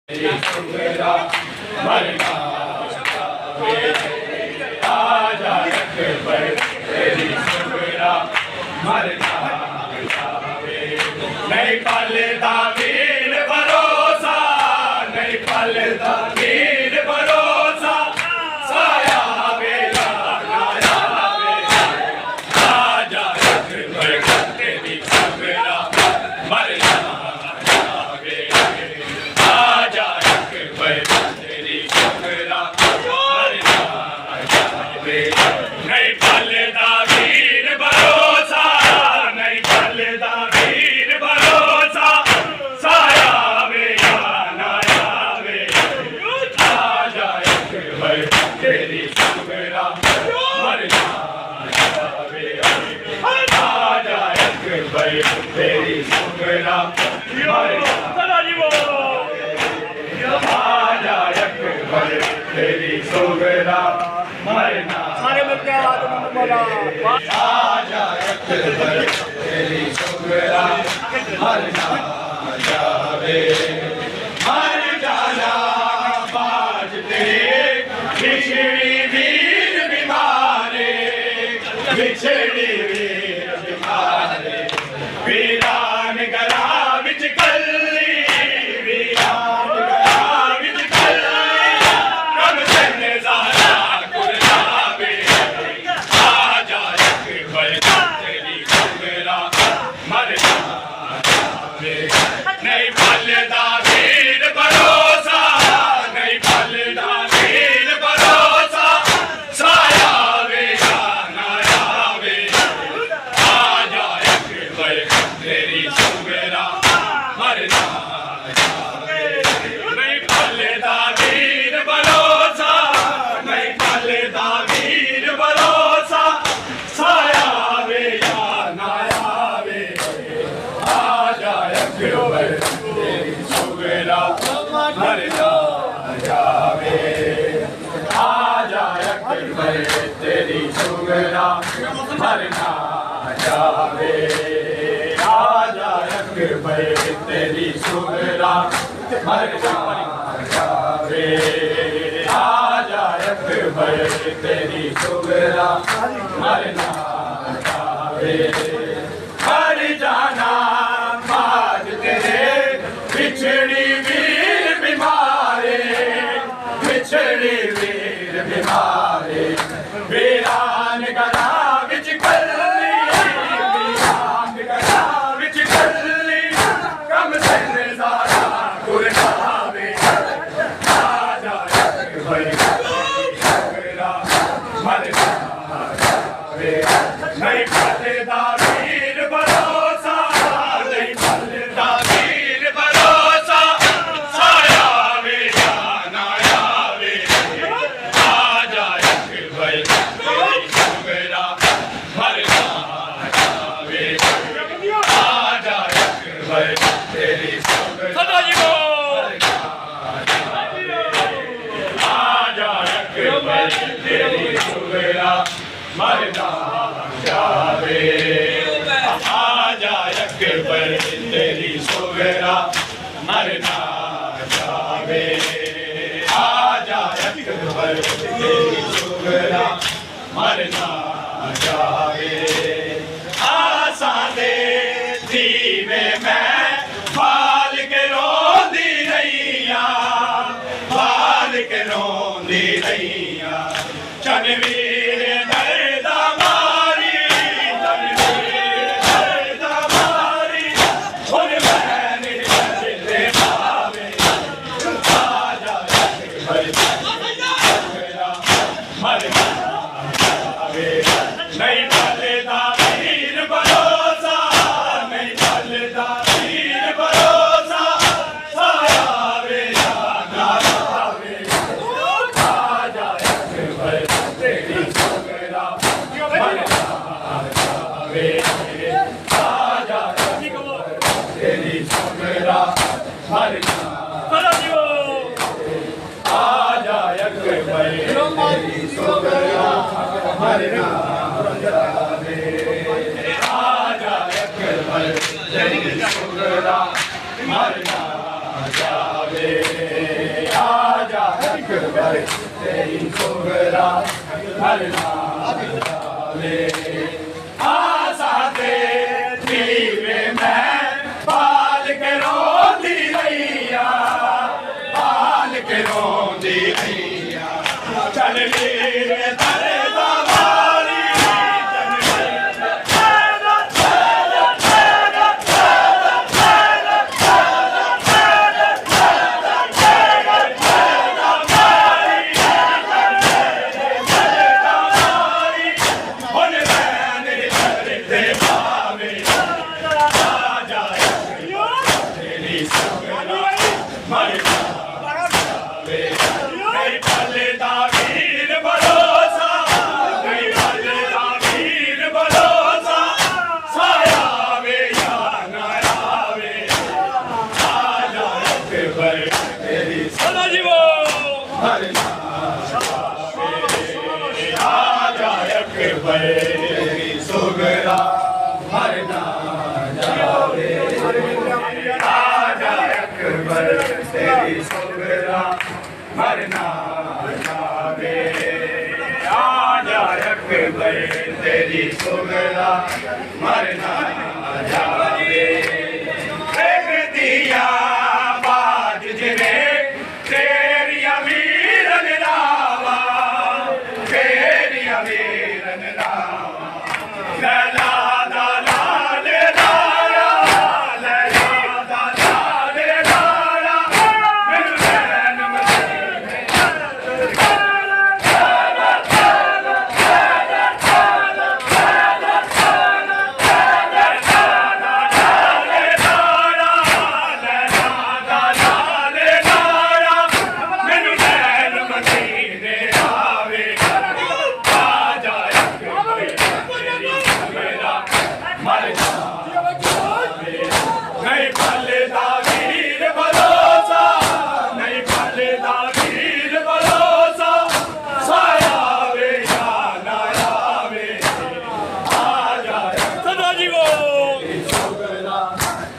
सुगरा मरना आजा अकबर तेरी सुगरा मरना नहीं पलता वीर भरोसा नहीं पलता वीर भरोसा साया बेला गाया आजा अकबर तेरी सुगरा मरना नहीं पलता वीर भरोसा नहीं पलता वीर भरोसा साया वे नाया वे आजा अकबर तेरी सुगरा मरना वे आजा अकबर तेरी सुगरा मरना आजा अकबर तेरी सुगरा मरना सारे मिलके बोला आजा अकबर तेरी सुगरा मरना जावे मर जाना बाज तेरे बिछड़ी वीर बीमारे बिछड़ी वीर बीमारे वीरान गला बिच कल्ली वीरान गला बिच कल्ली कब चलने ज़ारा कुर्बावे आजा अकबर तेरी सुगरा मरना नहीं पलता वीर भरोसा नहीं पलता वीर भरोसा साया वे नाया वे आजा अकबर तेरी सुगरा मरना नहीं पलता वीर भरोसा नहीं पलता वीर भरोसा साया वे नाया वे आजा अकबर तेरी सुगरा मरना जावे आजा अकबर तेरी सुगरा मरना जावे आजा अकबर तेरी सुगरा मरना जावे आजा अकबर तेरी सुगरा मरना जावे मर जाना बाज तेरे बिछड़ी वीर बीमारे बिछड़ी वीर बीमारे वीरान गला बिच कल्ली वीरान गला बिच कल्ली कम से ज़ारा कुर्बावे आजा अकबर सुगरा मरना जावे नहीं पलता वीर भरोसा नहीं पलता वीर भरोसा साया वे नाया वे आजा अकबर तेरी सुगरा मरना जावे आजा अकबर तेरी सुगरा आजा अकबर तेरी सुगरा मरना जावे आजा अकबर तेरी सुगरा मरना जावे आजा अकबर तेरी सुगरा मरना जावे आसा दे दीवे मैं बाल के रोंदी रहिया बाल के रोंदी रहिया चनवीर दर्दा मारी चनवीर दर्दा मारी उन मैंने चले पावे आजा अकबर सुगरा मरना जावे नहीं पलता वीर भरोसा नहीं पलता वीर भरोसा साया वे नाया वे आजा अकबर तेरी सुगरा मरना जावे आजा अकबर तेरी सुगरा मरना आजा अकबर तेरी सुगरा मरना जावे आजा अकबर तेरी सुगरा मरना जावे तेरी सुगरा मरना जावे आसा दे दीवे मैं बाल के रोंदी रैया बाल के रोंदी रैया चल लीरे तेरे दामारी सुगरा मरना जावे आजा अकबर तेरी सुगरा मरना जावे आजा अकबर तेरी सुगरा मरना जावे एक दिया बाज जिने तेरी अमीरन रावा तेरी अमीरन रावा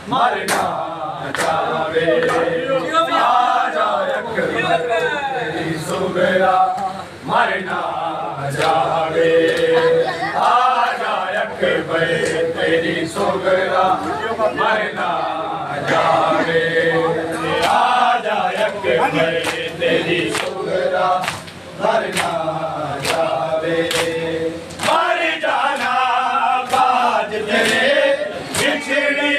मरना जावे आजा अकबर तेरी सुगरा मरना जावे आजा अकबर तेरी सुगरा मरना जावे आजा अकबर तेरी सुगरा मरना जावे मर जाना बाज तेरे बिछड़ी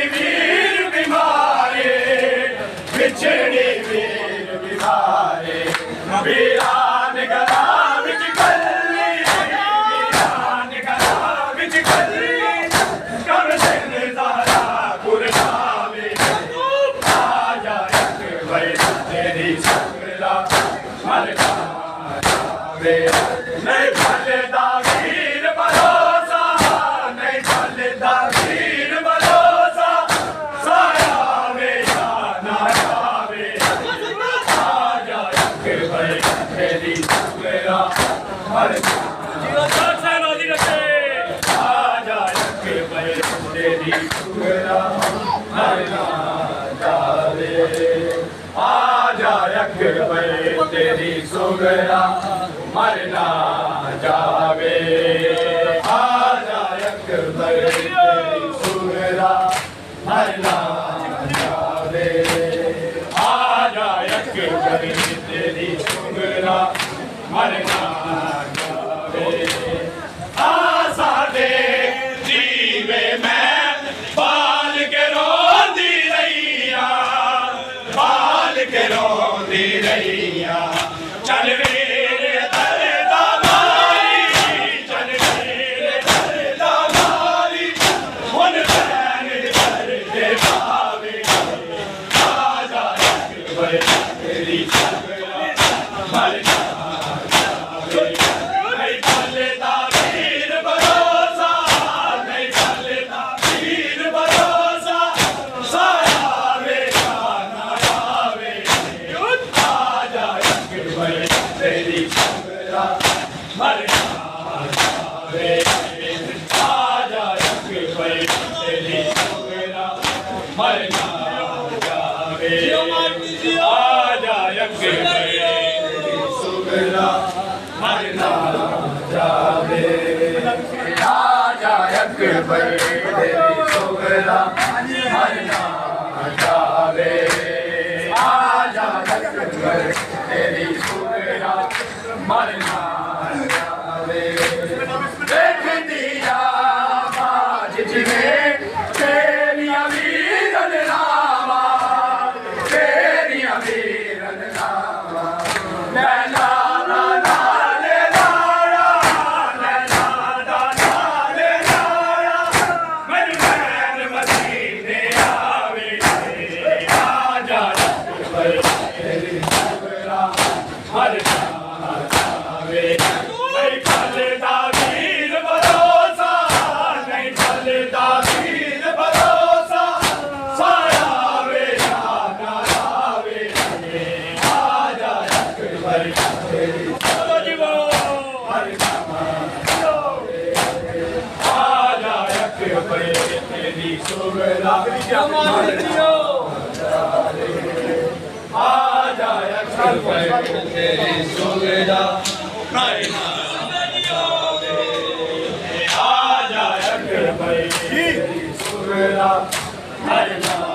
बिछड़ी वीर बिहारे वीरान गला विच कल्ली वीरान गला विच कल्ली कर दिन दारा गुरगावे आजा अकबर तेरी सुगरा मरना जावे नहीं फलदा वीर भरोसा नहीं फलदा वीर भरोसा साया वे तेरी सुगरा मरना आजा अकबर तेरी सुगरा मरना जावे आजा अकबर तेरी सुगरा मरना जावे आजा अकबर तेरी सुगरा मरना जावे आजा अकबर तेरी सुगरा मरना जावे आसा दे दीवे मैं बाल के रोंदी रैया बाल के रोंदी रैया चल वीरे तेरे दामारी चल वीरे तेरे दामारी हुन बैन कर दे भावे आजा अकबर तेरी सुगरा मरना जावे नहीं फलदा वीर भरोसा नहीं फलदा वीर भरोसा साया वे ना आवे आजा अकबर तेरी सुगरा मरना जावे आजा अकबर तेरी सुगरा मरना जावे आजा अकबर अकबर तेरी सुगरा मरना जावे देख दिया बाज जिमें तेरिया वीरन नामा तेरिया वीरन नामा नैना ना नाले लाया नैना ना नाले लाया मेरी नैन मदीने आवे आजा अकबर तेरी सुगरा मरना जावे नहीं चलता वीर भरोसा नहीं चलता वीर भरोसा साया वे जाना आवे आजा अकबर तेरी बोलो जी वो मरना जावे आजा अकबर तेरी सुगरा आजा अकबर तेरी सुगरा मरना जावे आजा अकबर तेरी सुगरा मरना